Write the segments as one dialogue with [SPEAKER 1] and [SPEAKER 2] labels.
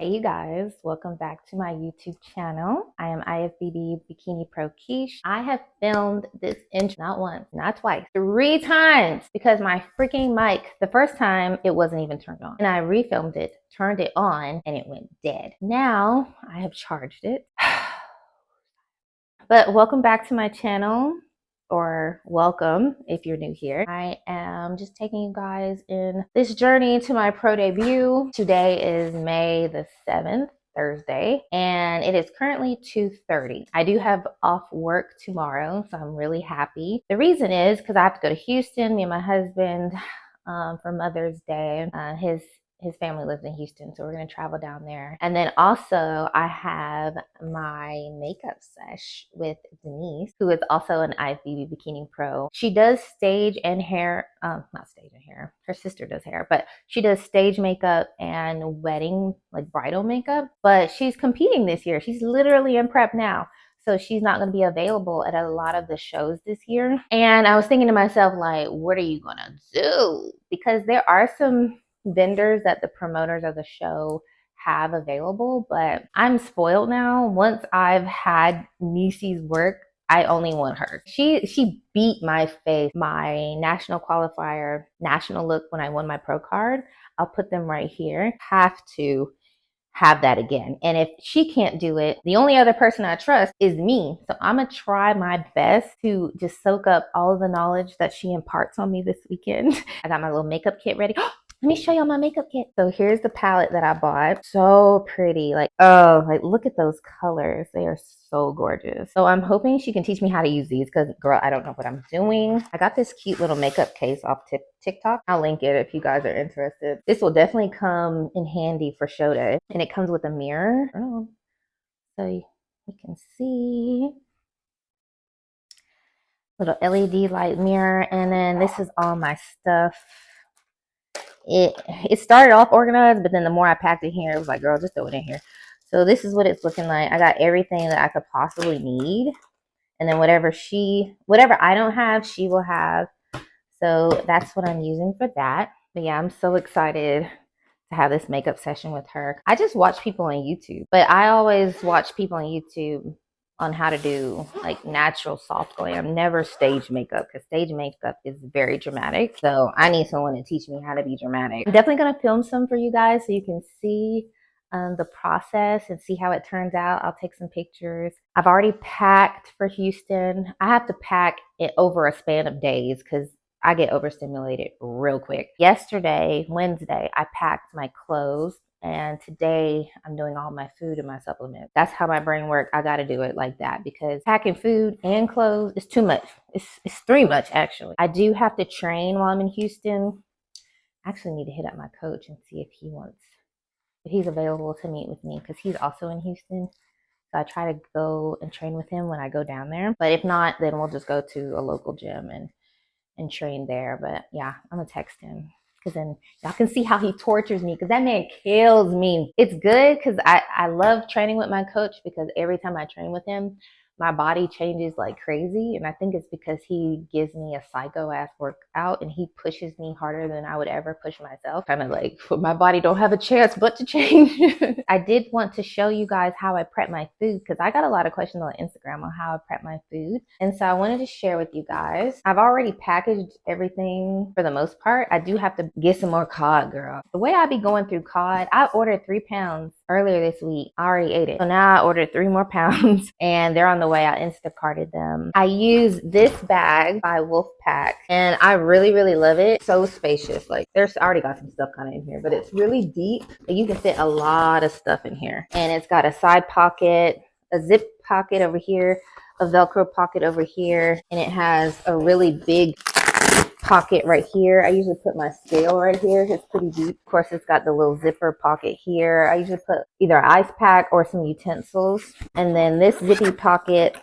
[SPEAKER 1] Hey you guys, welcome back to my YouTube channel. I am IFBB Bikini Pro Keesh. I have filmed this intro not once, not twice, 3 times because my freaking mic, the first time it wasn't even turned on. And I refilmed it, turned it on, and it went dead. Now I have charged it. But welcome back to my channel, or welcome if you're new here. I am just taking you guys in this journey to my pro debut. Today is May the 7th, Thursday, and it is currently 2:30. I do have off work tomorrow, so I'm really happy. The reason is because I have to go to Houston, me and my husband, for Mother's Day. His family lives in Houston, so we're going to travel down there. And then also I have my makeup sesh with Denise, who is also an IFBB Bikini Pro. She does stage and hair, not stage and hair. Her sister does hair, but she does stage makeup and wedding, like bridal makeup. But she's competing this year. She's literally in prep now. So she's not going to be available at a lot of the shows this year. And I was thinking to myself, like, what are you going to do? Because there are some vendors that the promoters of the show have available, but I'm spoiled now. Once I've had Nisi's work, I only want her. She beat my face, my national qualifier, national look when I won my pro card. I'll put them right here. Have to have that again. And if she can't do it, the only other person I trust is me. So I'm gonna try my best to just soak up all of the knowledge that she imparts on me this weekend. I got my little makeup kit ready. Let me show y'all my makeup kit. So here's the palette that I bought. So pretty. Like, oh, like look at those colors. They are so gorgeous. So I'm hoping she can teach me how to use these because, girl, I don't know what I'm doing. I got this cute little makeup case off TikTok. I'll link it if you guys are interested. This will definitely come in handy for show day. And it comes with a mirror. Oh, so you can see. Little LED light mirror. And then this is all my stuff. It started off organized, but then the more I packed it here, it was like, girl, just throw it in here. So this is what it's looking like. I got everything that I could possibly need. And then whatever I don't have, she will have. So that's what I'm using for that. But yeah, I'm so excited to have this makeup session with her. I just watch people on YouTube, but I always watch people on YouTube on how to do like natural soft glam, never stage makeup, because stage makeup is very dramatic. So I need someone to teach me how to be dramatic. I'm definitely going to film some for you guys so you can see the process and see how it turns out. I'll take some pictures. I've already packed for Houston. I have to pack it over a span of days because I get overstimulated real quick. Yesterday, Wednesday, I packed my clothes, and today I'm doing all my food and my supplements. That's how my brain works. I got to do it like that because packing food and clothes is too much. It's too much, actually. I do have to train while I'm in Houston. I actually need to hit up my coach and see if he's available to meet with me because he's also in Houston. So I try to go and train with him when I go down there. But if not, then we'll just go to a local gym and train there. But yeah, I'm gonna text him because then y'all can see how he tortures me because that man kills me. It's good because I love training with my coach because every time I train with him, my body changes like crazy. And I think it's because he gives me a psycho ass workout and he pushes me harder than I would ever push myself. Kind of like my body don't have a chance but to change. I did want to show you guys how I prep my food because I got a lot of questions on Instagram on how I prep my food. And so I wanted to share with you guys. I've already packaged everything for the most part. I do have to get some more cod, girl. The way I be going through cod, I ordered 3 pounds earlier this week. I already ate it. So now I ordered 3 more pounds and they're on the way. I Instacarted them. I use this bag by Wolfpack and I really, really love it. So spacious. Like there's already got some stuff kind of in here, but it's really deep. You can fit a lot of stuff in here. And it's got a side pocket, a zip pocket over here, a Velcro pocket over here, and it has a really big pocket right here. I usually put my scale right here. It's pretty deep. Of course, it's got the little zipper pocket here. I usually put either an ice pack or some utensils. And then this zippy pocket,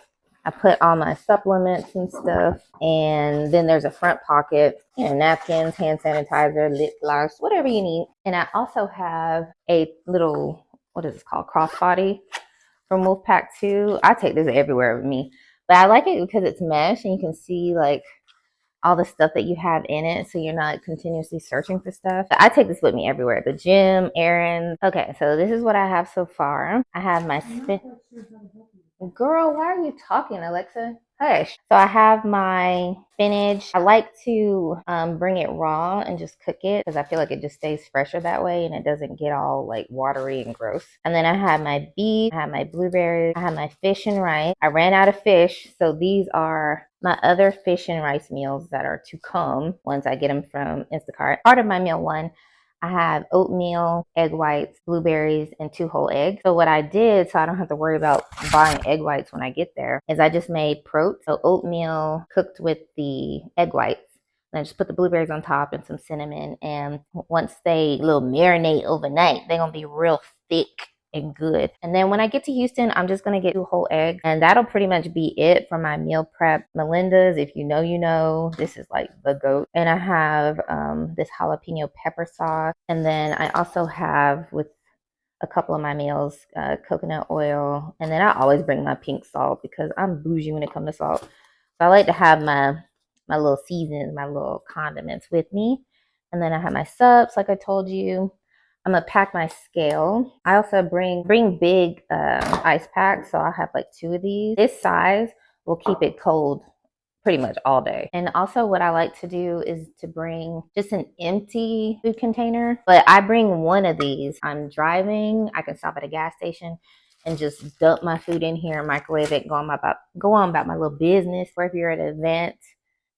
[SPEAKER 1] I put all my supplements and stuff. And then there's a front pocket, napkins, hand sanitizer, lip gloss, whatever you need. And I also have a little, what is this called? Crossbody from Wolfpack 2. I take this everywhere with me. But I like it because it's mesh and you can see like all the stuff that you have in it, so you're not continuously searching for stuff. I take this with me everywhere, the gym, errands. Okay, so this is what I have so far. I have my spin. Girl, why are you talking, Alexa? Hush. So I have my spinach. I like to bring it raw and just cook it because I feel like it just stays fresher that way and it doesn't get all like watery and gross. And then I have my beef, I have my blueberries, I have my fish and rice. I ran out of fish, so these are my other fish and rice meals that are to come once I get them from Instacart. Part of my meal one, I have oatmeal, egg whites, blueberries, and 2 whole eggs. So what I did, so I don't have to worry about buying egg whites when I get there, is I just made prote. So oatmeal cooked with the egg whites. And I just put the blueberries on top and some cinnamon. And once they little marinate overnight, they're going to be real thick and good. And then when I get to Houston, I'm just going to get 2 whole eggs. And that'll pretty much be it for my meal prep. Melinda's, if you know, you know, this is like the goat. And I have this jalapeno pepper sauce. And then I also have with a couple of my meals, coconut oil. And then I always bring my pink salt because I'm bougie when it comes to salt. So I like to have my little seasonings, my little condiments with me. And then I have my subs, like I told you. I'm gonna pack my scale. I also bring big ice packs, so I'll have like 2 of these. This size will keep it cold pretty much all day. And also what I like to do is to bring just an empty food container, but I bring 1 of these. I'm driving, I can stop at a gas station and just dump my food in here, microwave it, go on about my little business. Or if you're at an event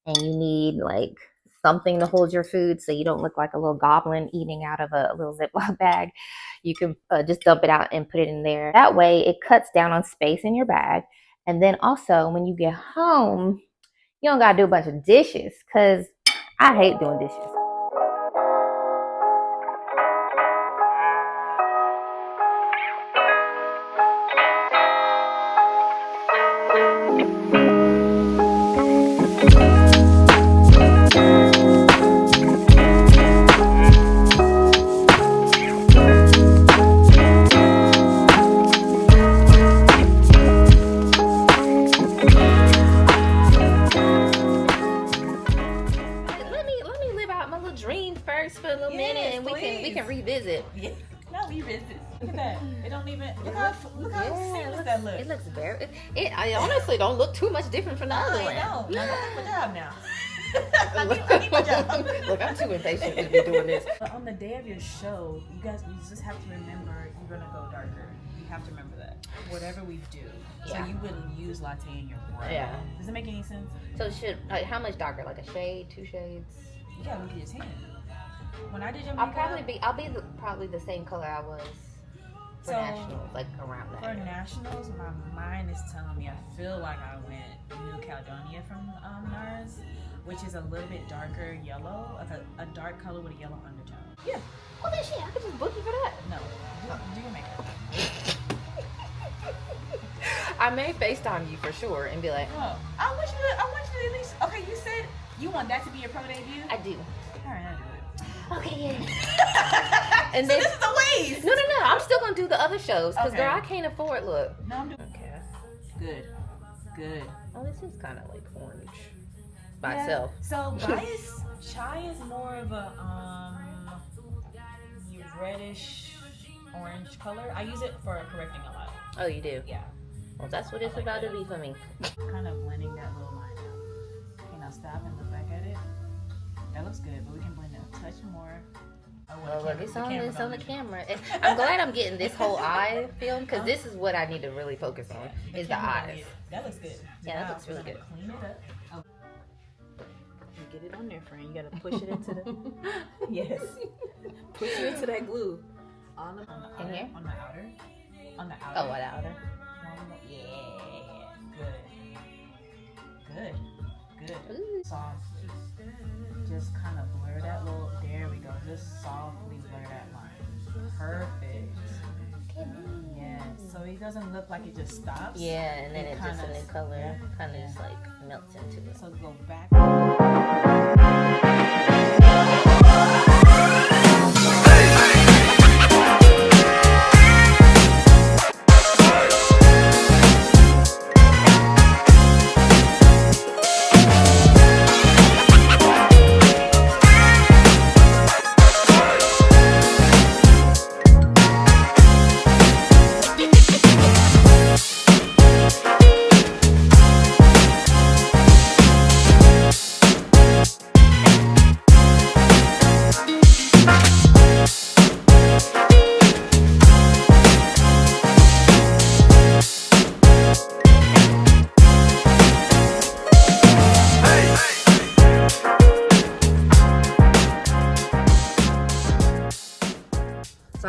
[SPEAKER 1] and you need like something to hold your food so you don't look like a little goblin eating out of a little Ziploc bag, you can just dump it out and put it in there. That way it cuts down on space in your bag. And then also when you get home, you don't gotta do a bunch of dishes because I hate doing dishes. Revisit.
[SPEAKER 2] Yeah. No, revisit. Look at that. It don't even look how seamless that looks.
[SPEAKER 1] It looks very. I honestly don't look too much different from the other one.
[SPEAKER 2] No, now go take my job now. I need my job.
[SPEAKER 1] Look, I'm too impatient to be doing this.
[SPEAKER 2] But on the day of your show, you just have to remember you're gonna go darker. You have to remember that. Whatever we do, so you wouldn't use latte in your brow. Yeah. Does it make any sense?
[SPEAKER 1] So how much darker? Like a shade, 2 shades?
[SPEAKER 2] You gotta look at your tan. When I did your makeup,
[SPEAKER 1] I'll be probably the same color I was for nationals, like around that.
[SPEAKER 2] For nationals, my mind is telling me I feel like I went New Caledonia from NARS, which is a little bit darker yellow, like a dark color with a yellow undertone. Yeah.
[SPEAKER 1] Well then shit, I could just book you for that.
[SPEAKER 2] No, do your makeup.
[SPEAKER 1] I may FaceTime you for sure and be like,
[SPEAKER 2] oh, I want you to at least. Okay, you said you want that to be your pro debut.
[SPEAKER 1] I do.
[SPEAKER 2] All right, I'll do it.
[SPEAKER 1] Okay, yeah. And
[SPEAKER 2] so
[SPEAKER 1] then,
[SPEAKER 2] this is a waste.
[SPEAKER 1] No. I'm still gonna do the other shows because girl, I can't afford. Look.
[SPEAKER 2] No, I'm doing. Okay. Good.
[SPEAKER 1] Oh, this is kind of like orange by itself.
[SPEAKER 2] So chai is more of a reddish orange color. I use it for correcting a lot.
[SPEAKER 1] Oh, you do?
[SPEAKER 2] Yeah.
[SPEAKER 1] Well, that's what it's about to be for me.
[SPEAKER 2] Kind of blending that little line out. Okay, now stop and look back at it. That looks good, but we can blend it a touch more.
[SPEAKER 1] Oh, look, it's on the camera. I'm glad I'm getting this whole eye film because this is what I need to really focus on is the eyes.
[SPEAKER 2] That looks good.
[SPEAKER 1] Yeah, that looks really good.
[SPEAKER 2] Clean it up. Oh. You get it on there, friend. You gotta push it into the. Yes. Push it into that glue. On the outer. On the outer.
[SPEAKER 1] Oh, the outer.
[SPEAKER 2] Yeah. Good. Ooh. Soft. Just kind of blur that little. There we go. Just softly blur that line. Perfect. Yeah. So it doesn't look like it just stops.
[SPEAKER 1] Yeah, and then it just a new color kind of just like melts into it.
[SPEAKER 2] So go back.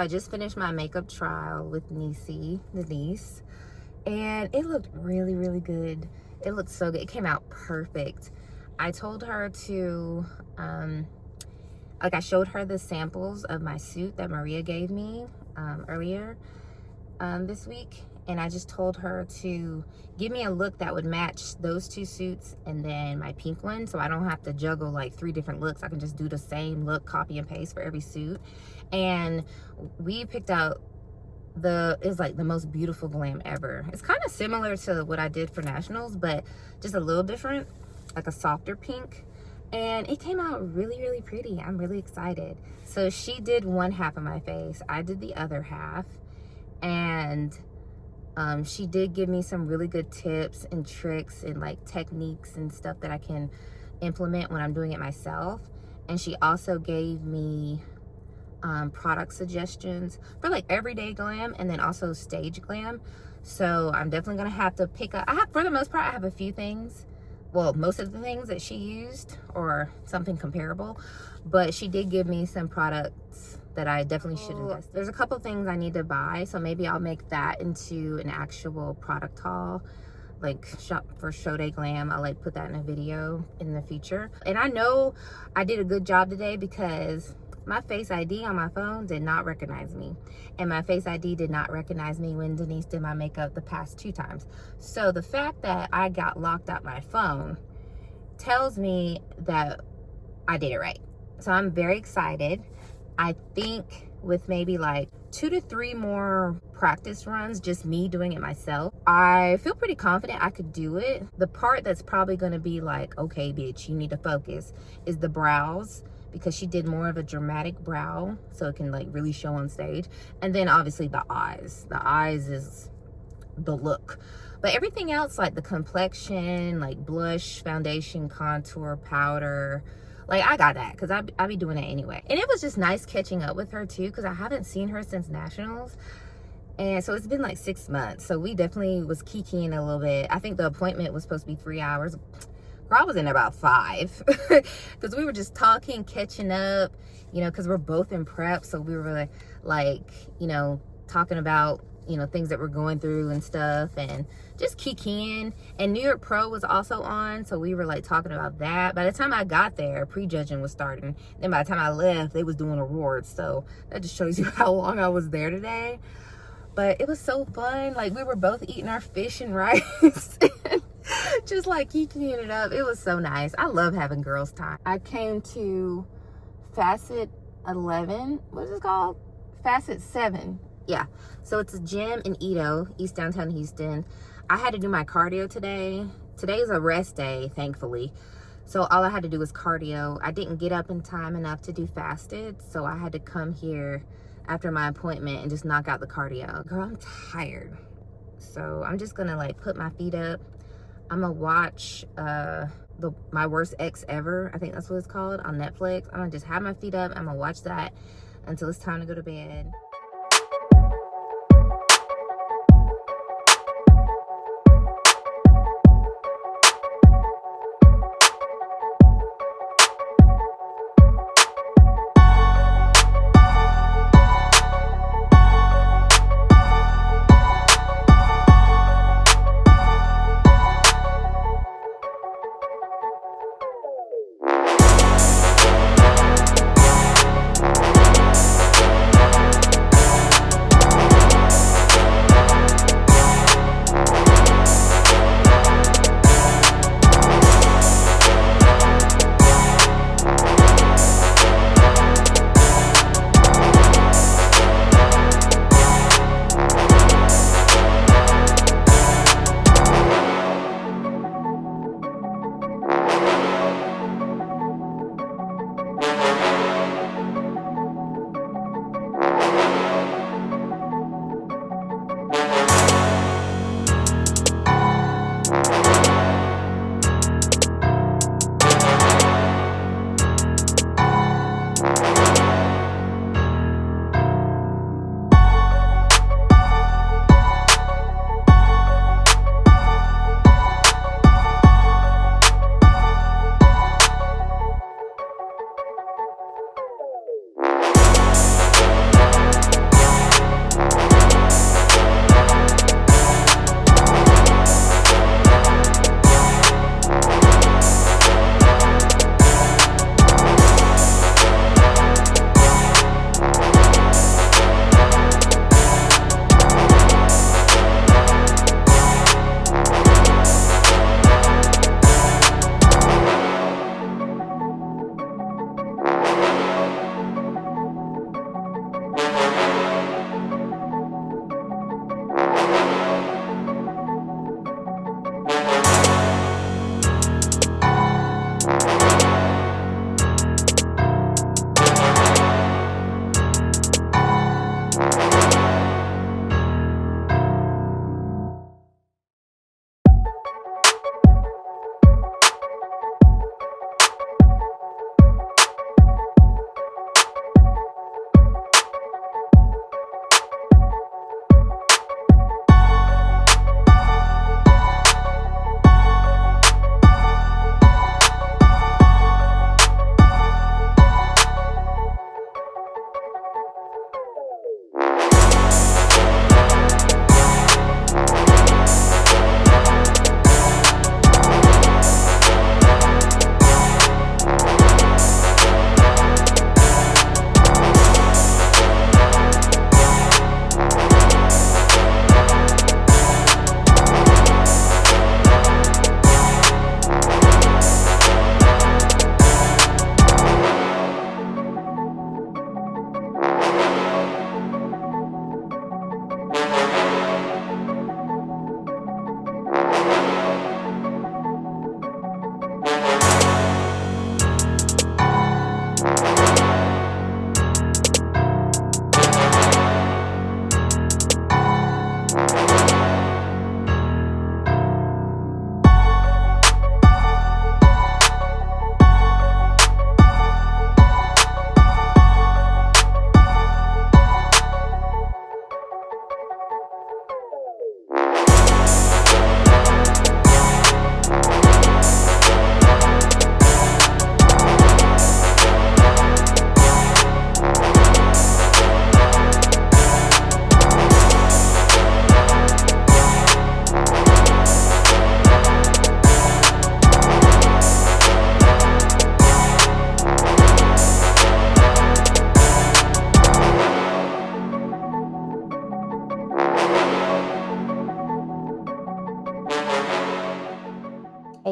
[SPEAKER 1] I just finished my makeup trial with Denise, and it looked really, really good. It looked so good. It came out perfect. I told her to, like I showed her the samples of my suit that Maria gave me earlier this week. And I just told her to give me a look that would match those two suits and then my pink one. So I don't have to juggle like 3 different looks. I can just do the same look, copy and paste for every suit. And we picked out it's like the most beautiful glam ever. It's kind of similar to what I did for nationals, but just a little different, like a softer pink. And it came out really, really pretty. I'm really excited. So she did one half of my face. I did the other half. And she did give me some really good tips and tricks and like techniques and stuff that I can implement when I'm doing it myself. And she also gave me product suggestions for like everyday glam and then also stage glam. So I'm definitely gonna have to pick up. For the most part, I have a few things. Well, most of the things that she used or something comparable, but she did give me some products that I definitely should invest. There's a couple things I need to buy, so maybe I'll make that into an actual product haul, like shop for show day glam. I'll like put that in a video in the future. And I know I did a good job today because my Face ID on my phone did not recognize me, and my Face ID did not recognize me when Denise did my makeup the past 2 times. So the fact that I got locked out my phone tells me that I did it right. So I'm very excited. I think with maybe like 2 to 3 more practice runs, just me doing it myself, I feel pretty confident I could do it. The part that's probably going to be like, okay, bitch, you need to focus, is the brows, because she did more of a dramatic brow so it can like really show on stage. And then obviously the eyes. The eyes is the look. But everything else, like the complexion, like blush, foundation, contour, powder, like I got that because I be doing it anyway. And it was just nice catching up with her too, because I haven't seen her since nationals. And so it's been like 6 months. So we definitely was kikiing a little bit. I think the appointment was supposed to be 3 hours. Girl, I was in about 5 because we were just talking, catching up, you know, because we're both in prep. So we were like, you know, talking about, you know, things that we're going through and stuff, and just kikiing. And New York Pro was also on, so we were like talking about that. By the time I got there, prejudging was starting. Then by the time I left, they was doing awards. So that just shows you how long I was there today. But it was so fun. Like, we were both eating our fish and rice. Just like kikiing it up. It was so nice. I love having girls time. I came to Facet 11. What is it called? Facet 7. Yeah. So it's a gym in East downtown Houston. I had to do my cardio today. Today is a rest day, thankfully. So all I had to do was cardio. I didn't get up in time enough to do fasted. So I had to come here after my appointment and just knock out the cardio. Girl, I'm tired. So I'm just gonna like put my feet up. I'm gonna watch My Worst Ex Ever, I think that's what it's called, on Netflix. I'm gonna just have my feet up. I'm gonna watch that until it's time to go to bed.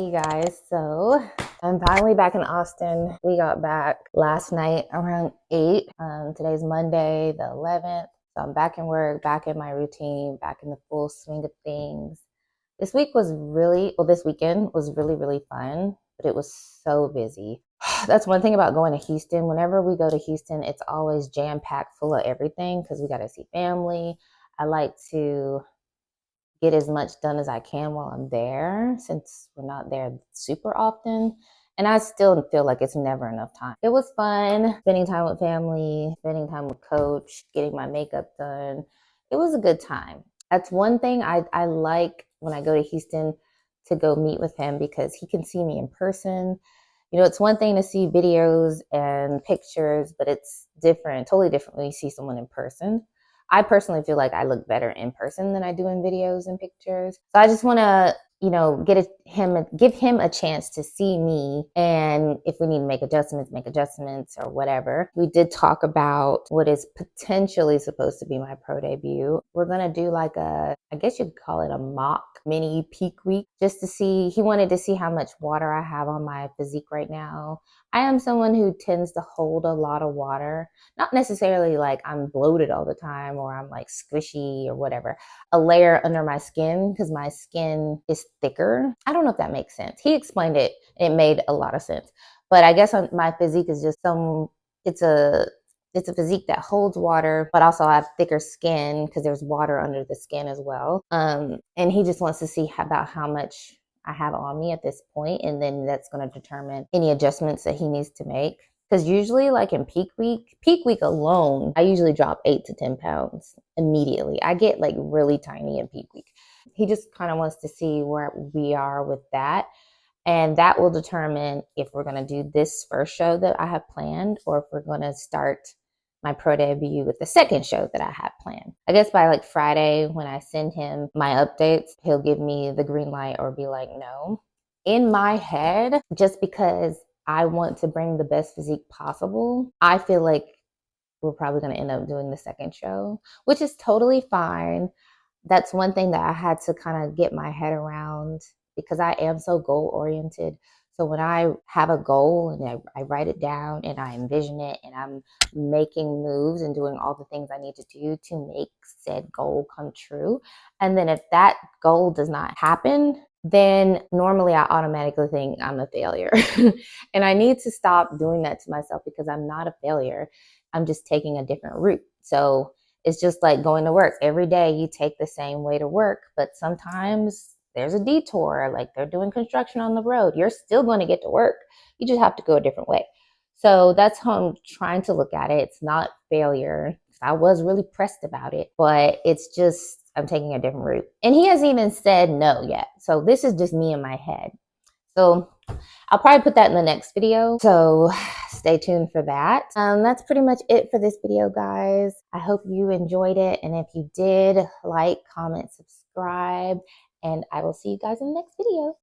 [SPEAKER 1] Hey you guys, so I'm finally back in Austin. We got back last night around 8. Today's Monday, the 11th. So I'm back in work, back in my routine, back in the full swing of things. This weekend was really, really fun, but it was so busy. That's one thing about going to Houston. Whenever we go to Houston, it's always jam-packed full of everything because we got to see family. I like to get as much done as I can while I'm there since we're not there super often. And I still feel like it's never enough time. It was fun spending time with family, spending time with coach, getting my makeup done. It was a good time. That's one thing I like when I go to Houston to go meet with him because he can see me in person. You know, it's one thing to see videos and pictures, but it's different, totally different when you see someone in person. I personally feel like I look better in person than I do in videos and pictures. So I just want to, give him a chance to see me. And if we need to make adjustments or whatever. We did talk about what is potentially supposed to be my pro debut. We're going to do like I guess you could call it a mock mini peak week just to see. He wanted to see how much water I have on my physique right now. I am someone who tends to hold a lot of water. Not necessarily like I'm bloated all the time or I'm like squishy or whatever. A layer under my skin because my skin is thicker. I don't know if that makes sense. He explained it. It made a lot of sense. But I guess my physique is just it's a physique that holds water, but also I have thicker skin because there's water under the skin as well. And he just wants to see about how much I have on me at this point, and then that's going to determine any adjustments that he needs to make. Because usually, like in peak week alone, I usually drop 8 to 10 pounds immediately. I get like really tiny in peak week. He just kind of wants to see where we are with that. And that will determine if we're going to do this first show that I have planned or if we're going to start my pro debut with the second show that I have planned. I guess by like Friday, when I send him my updates, he'll give me the green light or be like, no. In my head, just because I want to bring the best physique possible, I feel like we're probably going to end up doing the second show, which is totally fine. That's one thing that I had to kind of get my head around because I am so goal oriented. So when I have a goal and I write it down and I envision it and I'm making moves and doing all the things I need to do to make said goal come true. And then if that goal does not happen, then normally I automatically think I'm a failure. And I need to stop doing that to myself because I'm not a failure. I'm just taking a different route. So it's just like going to work. Every day you take the same way to work, but sometimes there's a detour, like they're doing construction on the road. You're still going to get to work. You just have to go a different way. So that's how I'm trying to look at it. It's not failure. I was really pressed about it, but it's just I'm taking a different route. And he hasn't even said no yet. So this is just me in my head. So I'll probably put that in the next video. So stay tuned for that. That's pretty much it for this video, guys. I hope you enjoyed it. And if you did, like, comment, subscribe, and I will see you guys in the next video.